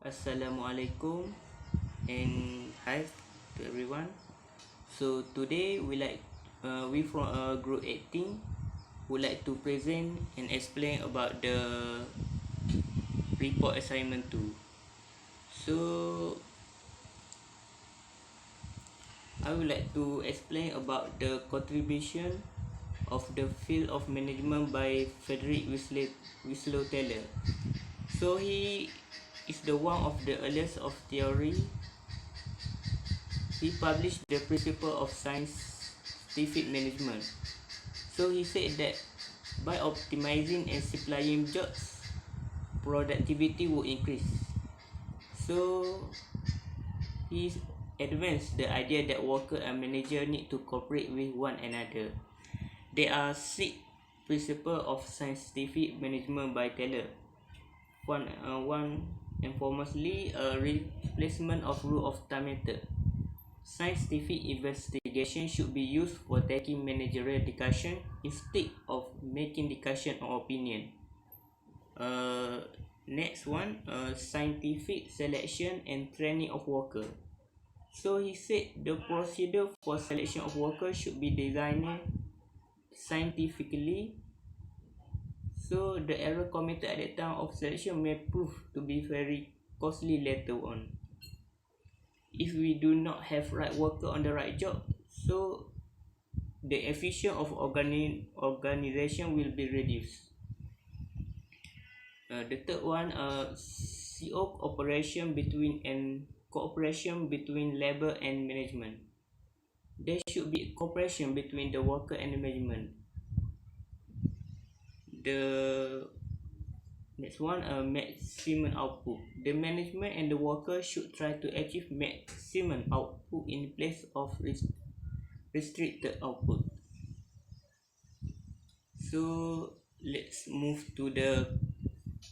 Assalamualaikum and hi to everyone. So today we from group 18 would like to present and explain about the report assignment 2. So I would like to explain about the contribution of the field of management by Frederick Winslow Taylor. So he is the one of the earliest of theory. He published the principle of scientific management. So he said that by optimizing and simplifying jobs, productivity will increase. So he advanced the idea that worker and manager need to cooperate with one another. There are 6 principles of scientific management by Taylor. One and foremostly a replacement of rule of thumb method. Scientific investigation should be used for taking managerial discussion instead of making discussion or opinion. Next one, scientific selection and training of worker. So he said the procedure for selection of workers should be designed scientifically. So the error committed at the time of selection may prove to be very costly later on. If we do not have right worker on the right job, so the efficiency of organization will be reduced. The third one, cooperation between labor and management. There should be cooperation between the worker and the management. The next one, maximum output. The management and the worker should try to achieve maximum output in place of restricted output. So let's move to the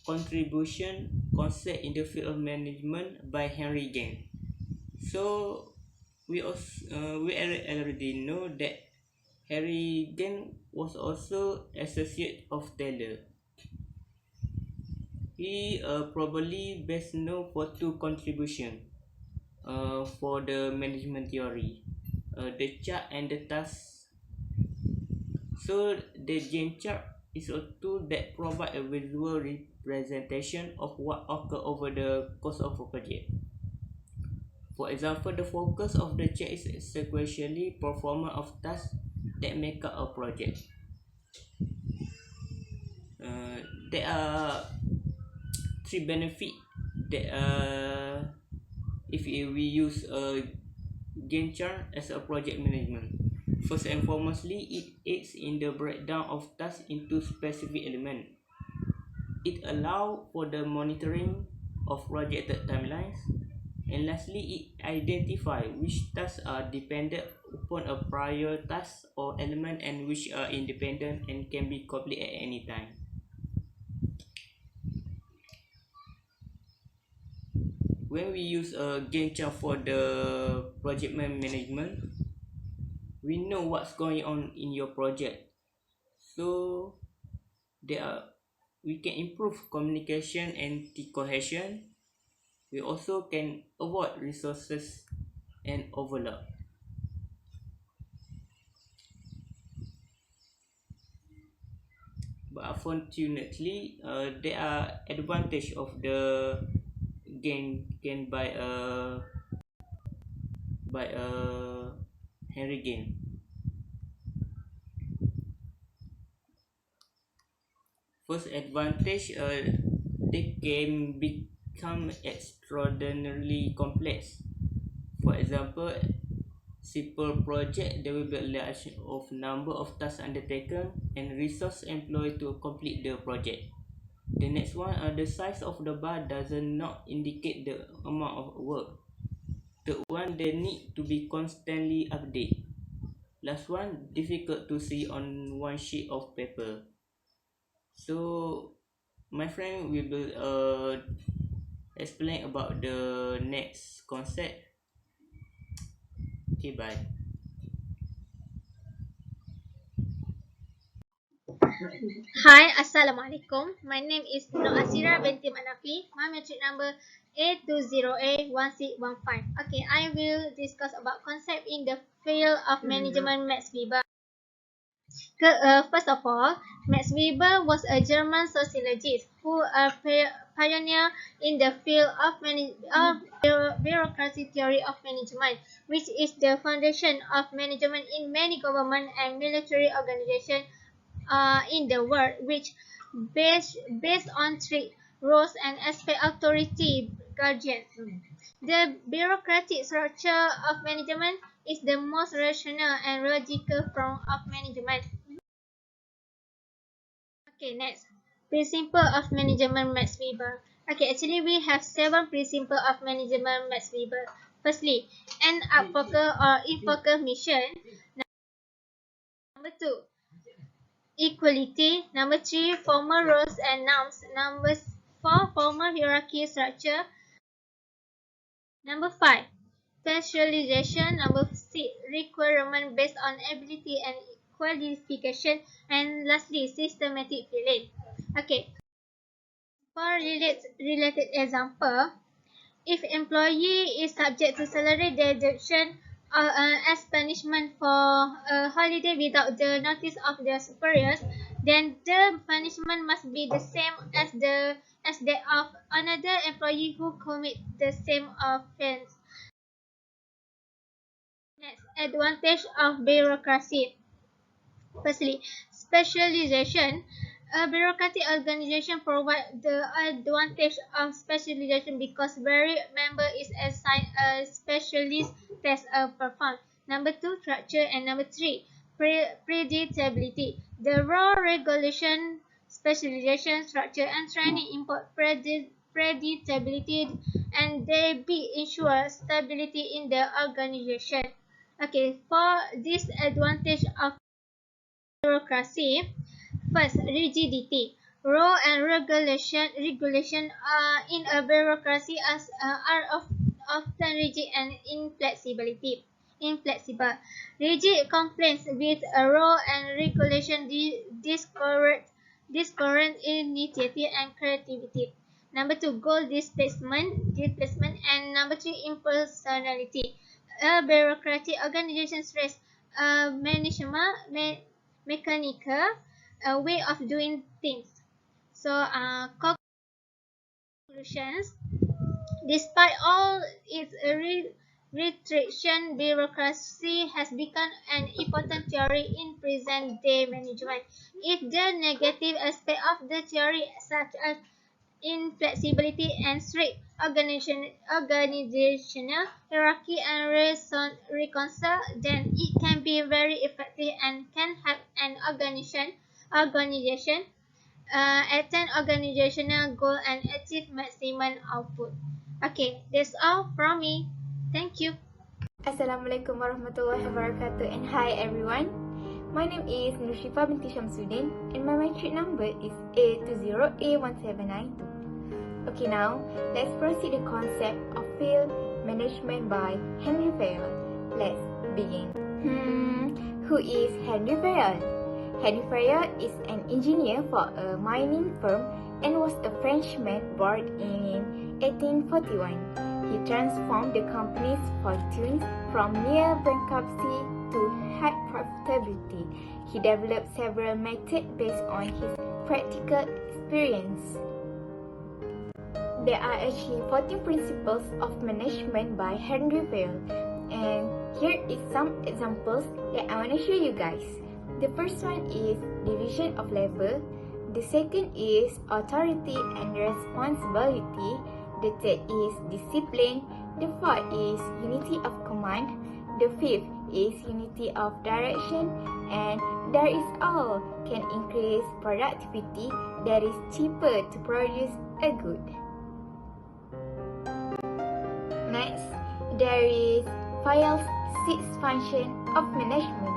contribution concept in the field of management by Henry Gann. So we already know that Henry Gann was also associate of Taylor. He probably best known for 2 contributions for the management theory, the chart and the task. So the Gann chart is a tool that provides a visual representation of what occurs over the course of a project. For example, the focus of the chart is sequentially performance of tasks that make up a project. There are 3 benefits that if we use a Gann chart as a project management. First and foremostly, it aids in the breakdown of tasks into specific elements. It allows for the monitoring of projected timelines. And lastly, it identifies which tasks are dependent upon a prior task or element and which are independent and can be completed at any time. When we use a Gann chart for the project management, we know what's going on in your project. So we can improve communication and cohesion. We also can avoid resources and overlap. But unfortunately, there are advantages of the Gann by Henry Gann. First advantage, they can become extraordinarily complex. For example, simple project, there will be a large of number of tasks undertaken and resource employed to complete the project. The next one, the size of the bar does not indicate the amount of work. Third one, they need to be constantly updated. Last one, difficult to see on one sheet of paper. So my friend will explain about the next concept. Okay, bye. Hi, Assalamualaikum. My name is Asira binti Nafi. My metric number A20A1615. Okay, I will discuss about concept in the field of management Max Weber. First of all, Max Weber was a German sociologist who a pioneer in the field of bureaucracy theory of management, which is the foundation of management in many government and military organizations in the world, which based on strict rules and expect authority guardians. The bureaucratic structure of management is the most rational and logical form of management. Okay, next. Principle of management Max Weber. Okay, actually we have 7 principles of management Max Weber. Firstly, end up focus or in focus mission. Number 2, equality. Number 3, formal roles and norms. Number 4, formal hierarchy structure. Number 5, specialization. Number 6, requirement based on ability and qualification. And lastly, systematic feeling. Okay, for related example, if employee is subject to salary deduction as punishment for a holiday without the notice of their superiors, then the punishment must be the same as that of another employee who commit the same offense. Next, advantage of bureaucracy. Firstly, specialization. A bureaucratic organization provides the advantage of specialization because every member is assigned a specialist task performed. Number 2, structure, and number 3, predictability. The raw regulation, specialization, structure, and training import predictability, and they be ensure stability in the organization. Okay, for this advantage of bureaucracy, first, rigidity. Law and regulation in a bureaucracy are often rigid and inflexible. Rigid complaints with a law and regulation discourage initiative and creativity. Number 2, goal displacement, and number 3, impersonality. A bureaucratic organization stress management mechanical way of doing things. So, conclusions. Despite all its restriction, bureaucracy has become an important theory in present-day management. If the negative aspect of the theory, such as inflexibility and strict organizational hierarchy and reconcile, then it can be very effective and can help an organization attain organizational goal and achieve maximum output. Okay, that's all from me. Thank you. Assalamualaikum warahmatullahi wabarakatuh, and hi everyone. My name is Syifa binti Shamsudin and my metric number is A20A1792. Okay, now let's proceed the concept of field management by Henry Fayol. Let's begin. Who is Henry Fayol? Henry Fayol is an engineer for a mining firm and was a Frenchman born in 1841. He transformed the company's fortunes from near bankruptcy to high profitability. He developed several methods based on his practical experience. There are actually 14 principles of management by Henry Fayol, and here is some examples that I want to show you guys. The first one is division of labor. The second is authority and responsibility. The third is discipline. The fourth is unity of command. The fifth is unity of direction. And that is all can increase productivity that is cheaper to produce a good. Next, there is Fayol's 6 functions of management.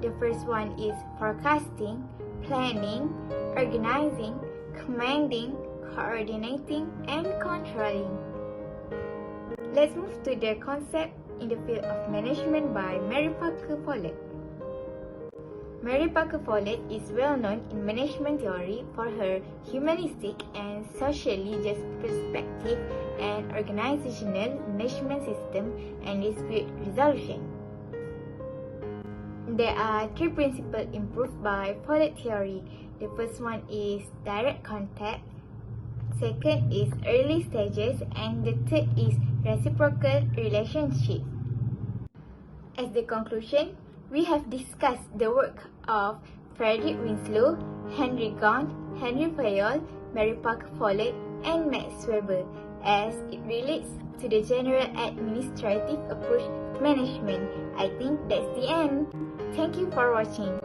The first one is forecasting, planning, organizing, commanding, coordinating, and controlling. Let's move to the concept in the field of management by Mary Parker Follett. Mary Parker Follett is well known in management theory for her humanistic and socially just perspective and organizational management system and dispute resolution. There are three principles improved by Follett theory. The first one is direct contact, second is early stages, and the third is reciprocal relationship. As the conclusion, we have discussed the work of Frederick Winslow, Henry Gaunt, Henry Fayol, Mary Parker Follett, and Max Weber as it relates to the general administrative approach to management. I think that's the end. Thank you for watching.